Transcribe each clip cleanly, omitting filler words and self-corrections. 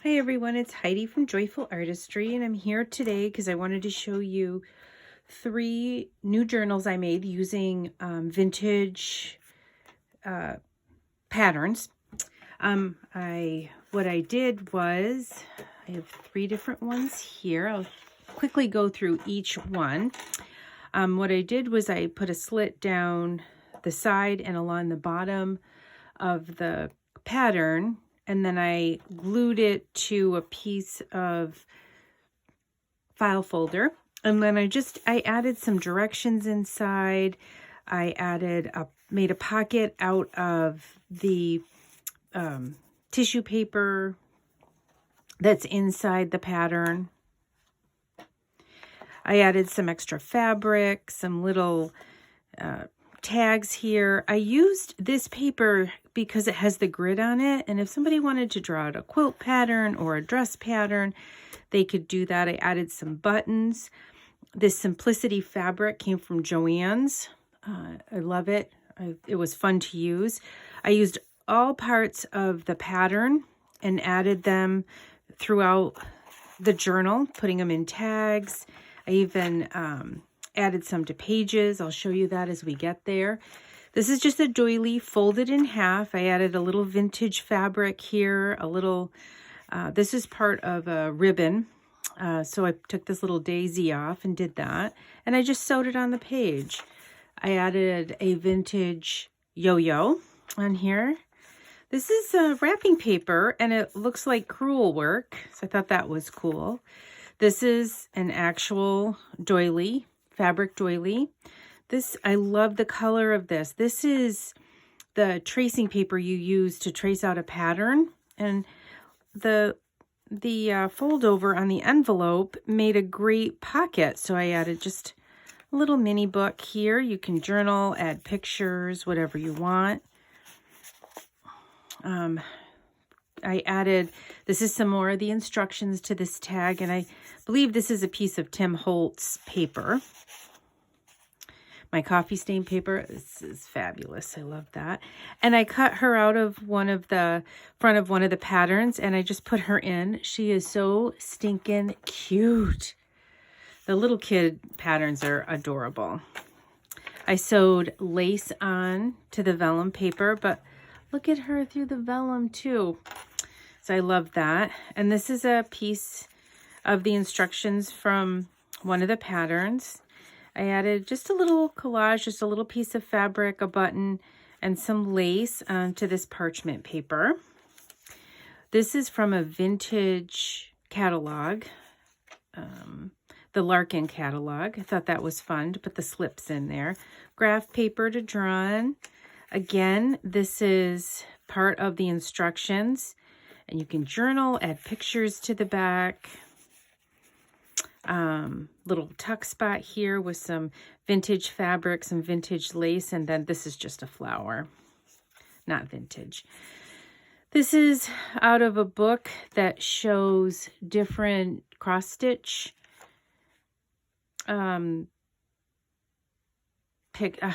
Hi everyone, it's Heidi from Joyful Artistry, and I'm here today because I wanted to show you 3 new journals I made using vintage patterns. What I did was, I have 3 different ones here. I'll quickly go through each one. What I did was I put a slit down the side and along the bottom of the pattern, and then I glued it to a piece of file folder. And then I added some directions inside. Made a pocket out of the tissue paper that's inside the pattern. I added some extra fabric, some little tags here. I used this paper because it has the grid on it, and if somebody wanted to draw out a quilt pattern or a dress pattern, they could do that. I added some buttons. This Simplicity fabric came from Joann's. I love it. It was fun to use. I used all parts of the pattern and added them throughout the journal, putting them in tags. I even added some to pages. I'll show you that as we get there. This is just a doily folded in half. I added a little vintage fabric here, this is part of a ribbon. So I took this little daisy off and did that. And I just sewed it on the page. I added a vintage yo-yo on here. This is wrapping paper, and it looks like crewel work. So I thought that was cool. This is an actual doily, fabric doily. I love the color of this. This is the tracing paper you use to trace out a pattern. And the fold over on the envelope made a great pocket. So I added just a little mini book here. You can journal, add pictures, whatever you want. This is some more of the instructions to this tag, and I believe this is a piece of Tim Holtz paper. My coffee stain paper. This is fabulous. I love that. And I cut her out of front of one of the patterns, and I just put her in. She is so stinking cute. The little kid patterns are adorable. I sewed lace on to the vellum paper, but look at her through the vellum too. So I love that. And this is a piece of the instructions from one of the patterns. I added just a little collage, just a little piece of fabric, a button, and some lace onto this parchment paper. This is from a vintage catalog, the Larkin catalog. I thought that was fun to put the slips in there. Graph paper to draw on. Again, this is part of the instructions, and you can journal, add pictures to the back. Little tuck spot here with some vintage fabric, some vintage lace, and then this is just a flower, not vintage. This is out of a book that shows different cross stitch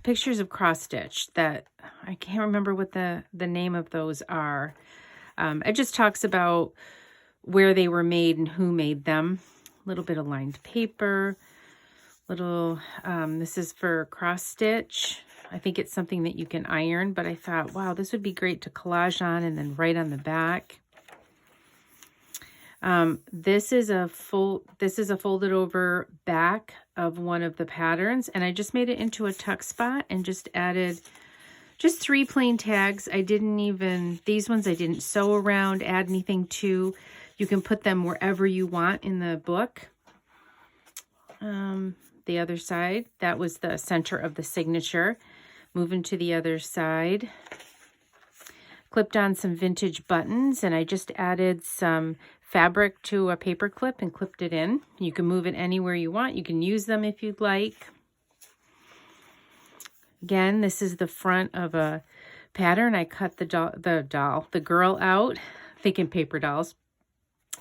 pictures of cross stitch that I can't remember what the name of those are. It just talks about where they were made and who made them. A little bit of lined paper, this is for cross stitch. I think it's something that you can iron, but I thought, wow, this would be great to collage on and then write on the back. This is a folded over back of one of the patterns, and I just made it into a tuck spot and just added just 3 plain tags. These ones I didn't sew around, add anything to. You can put them wherever you want in the book. The other side, that was the center of the signature. Moving to the other side. Clipped on some vintage buttons, and I just added some fabric to a paper clip and clipped it in. You can move it anywhere you want. You can use them if you'd like. Again, this is the front of a pattern. I cut the girl out, thinking paper dolls.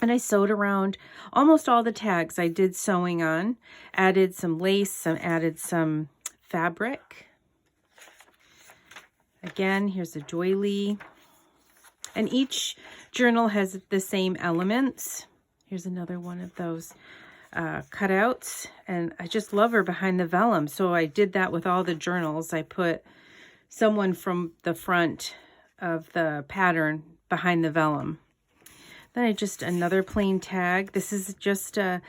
And I sewed around almost all the tags I did sewing on. Added some lace, added some fabric. Again, here's a doily. And each journal has the same elements. Here's another one of those cutouts. And I just love her behind the vellum. So I did that with all the journals. I put someone from the front of the pattern behind the vellum. Then I just, another plain tag. This is just a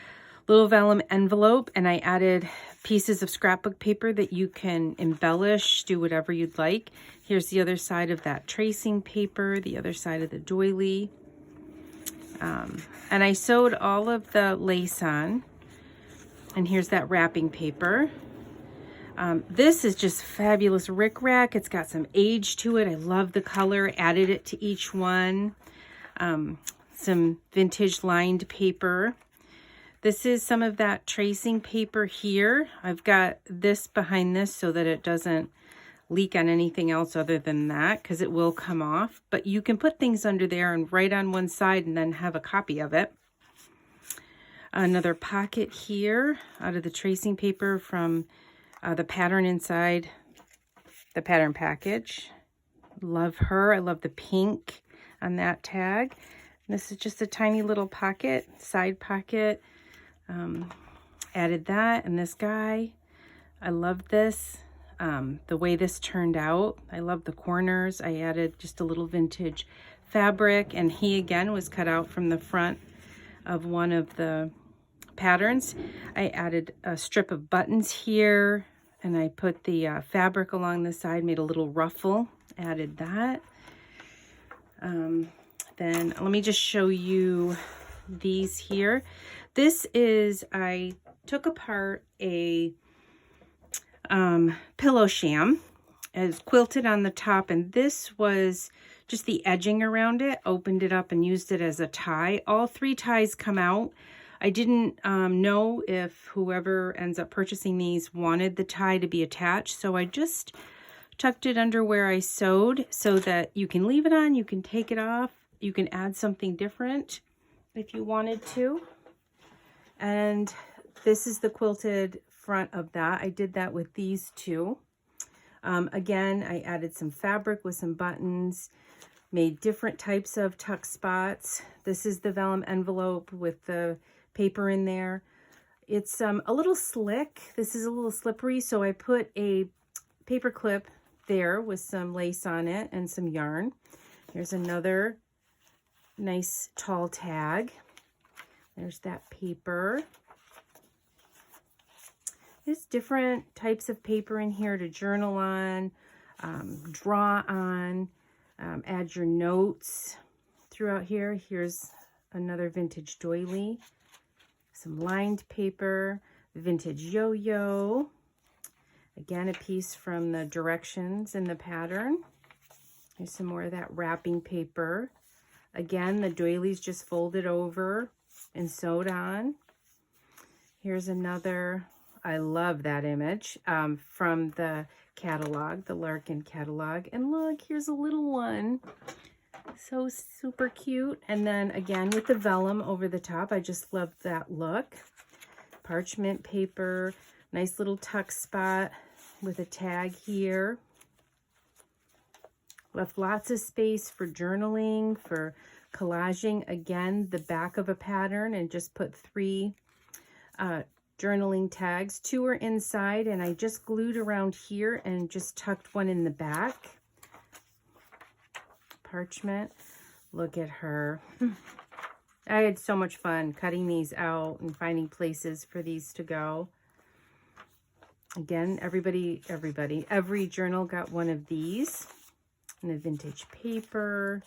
little vellum envelope, and I added pieces of scrapbook paper that you can embellish, do whatever you'd like. Here's the other side of that tracing paper, the other side of the doily. And I sewed all of the lace on, and here's that wrapping paper. This is just fabulous rickrack. It's got some age to it. I love the color, added it to each one. Some vintage lined paper. This is some of that tracing paper here. I've got this behind this so that it doesn't leak on anything else other than that, because it will come off. But you can put things under there and write on one side and then have a copy of it. Another pocket here out of the tracing paper from the pattern inside the pattern package. Love her. I love the pink on that tag. This is just a tiny little pocket, side pocket. Added that, and this guy, I love this, the way this turned out. I love the corners. I added just a little vintage fabric, and he again was cut out from the front of one of the patterns. I added a strip of buttons here, and I put the fabric along the side, made a little ruffle, added that. Then let me just show you these here. This is, I took apart a pillow sham. It's quilted on the top, and this was just the edging around it. Opened it up and used it as a tie. All 3 ties come out. I didn't know if whoever ends up purchasing these wanted the tie to be attached, so I just tucked it under where I sewed so that you can leave it on, you can take it off, you can add something different if you wanted to. And this is the quilted front of that. I did that with these 2. Again, I added some fabric with some buttons, made different types of tuck spots. This is the vellum envelope with the paper in there. It's a little slick. This is a little slippery, so I put a paper clip there with some lace on it and some yarn. Here's another nice tall tag. There's that paper. There's different types of paper in here to journal on, draw on, add your notes throughout here. Here's another vintage doily, some lined paper, vintage yo-yo. Again, a piece from the directions in the pattern. Here's some more of that wrapping paper. Again, the doilies just folded over and sewed on. Here's another, I love that image, from the catalog, the Larkin catalog. And look, here's a little one. So super cute. And then again with the vellum over the top, I just love that look. Parchment paper, nice little tuck spot with a tag here. Left lots of space for journaling, for collaging. Again, the back of a pattern, and just put 3 journaling tags. 2 are inside, and I just glued around here and just tucked one in the back. Parchment. Look at her. I had so much fun cutting these out and finding places for these to go. Again, every journal got one of these. And the vintage paper,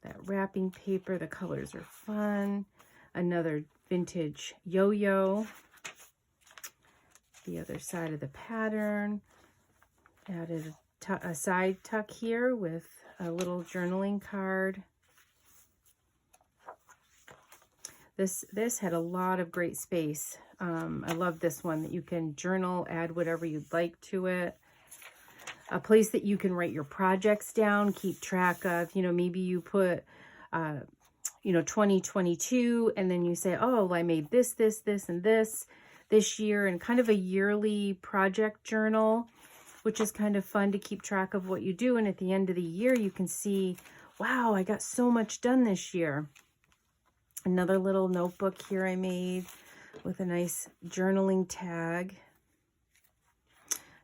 that wrapping paper, the colors are fun. Another vintage yo-yo. The other side of the pattern. Added a side tuck here with a little journaling card. This had a lot of great space. I love this one that you can journal, add whatever you'd like to it. A place that you can write your projects down, keep track of, maybe you put, 2022, and then you say, oh, I made this, and this year, and kind of a yearly project journal. which is kind of fun to keep track of what you do. And at the end of the year, you can see, wow, I got so much done this year. Another little notebook here I made with a nice journaling tag.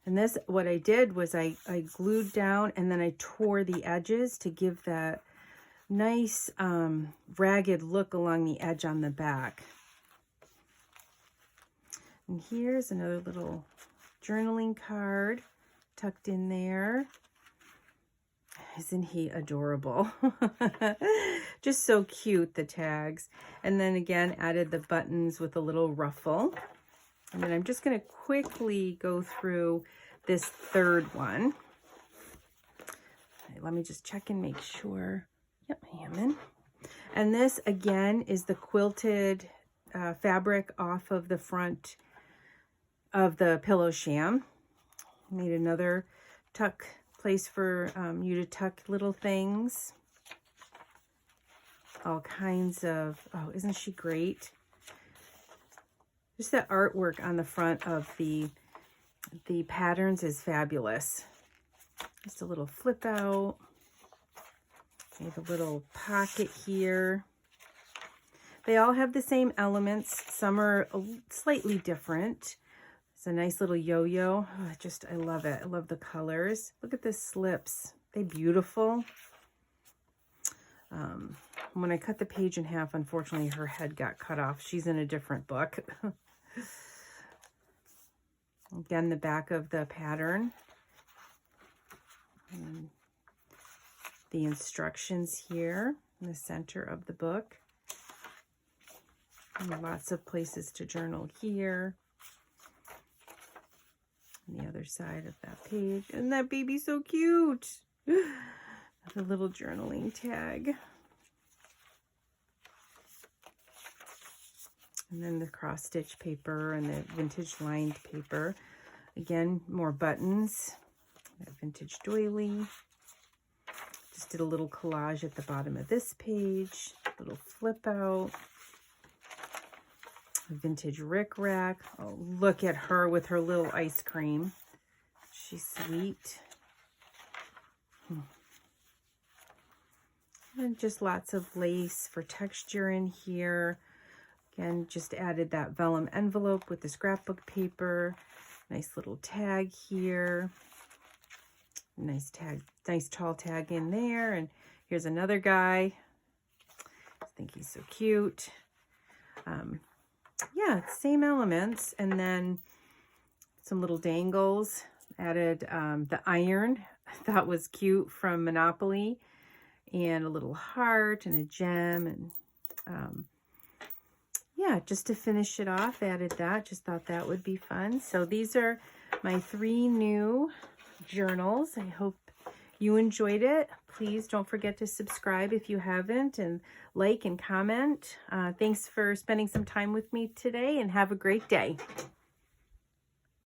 And this, what I did was I glued down and then I tore the edges to give that nice ragged look along the edge on the back. And here's another little journaling card tucked in there. Isn't he adorable? Just so cute, the tags. And then again, added the buttons with a little ruffle. And then I'm just going to quickly go through this third one. Right, let me just check and make sure. Yep, I am in. And this, again, is the quilted fabric off of the front of the pillow sham. Made another tuck place for you to tuck little things. All kinds of, oh, isn't she great? Just the artwork on the front of the patterns is fabulous. Just a little flip out. Made a little pocket here. They all have the same elements. Some are slightly different. It's a nice little yo-yo. Oh, I love it. I love the colors. Look at the slips. They're beautiful. When I cut the page in half, unfortunately, her head got cut off. She's in a different book. Again, the back of the pattern. And the instructions here in the center of the book. And lots of places to journal here. On the other side of that page. And that baby's so cute. The little journaling tag. And then the cross stitch paper and the vintage lined paper. Again, more buttons. That vintage doily. Just did a little collage at the bottom of this page. Little flip out. Vintage rickrack. Oh, look at her with her little ice cream. She's sweet. And just lots of lace for texture in here. Again, just added that vellum envelope with the scrapbook paper. Nice little tag here. Nice tag, nice tall tag in there. And here's another guy. I think he's so cute. Yeah, same elements. And then some little dangles. Added the iron. I thought was cute from Monopoly. And a little heart and a gem. And yeah, just to finish it off, added that. Just thought that would be fun. So these are my 3 new journals. I hope you enjoyed it. Please don't forget to subscribe if you haven't, and like and comment. Thanks for spending some time with me today, and have a great day.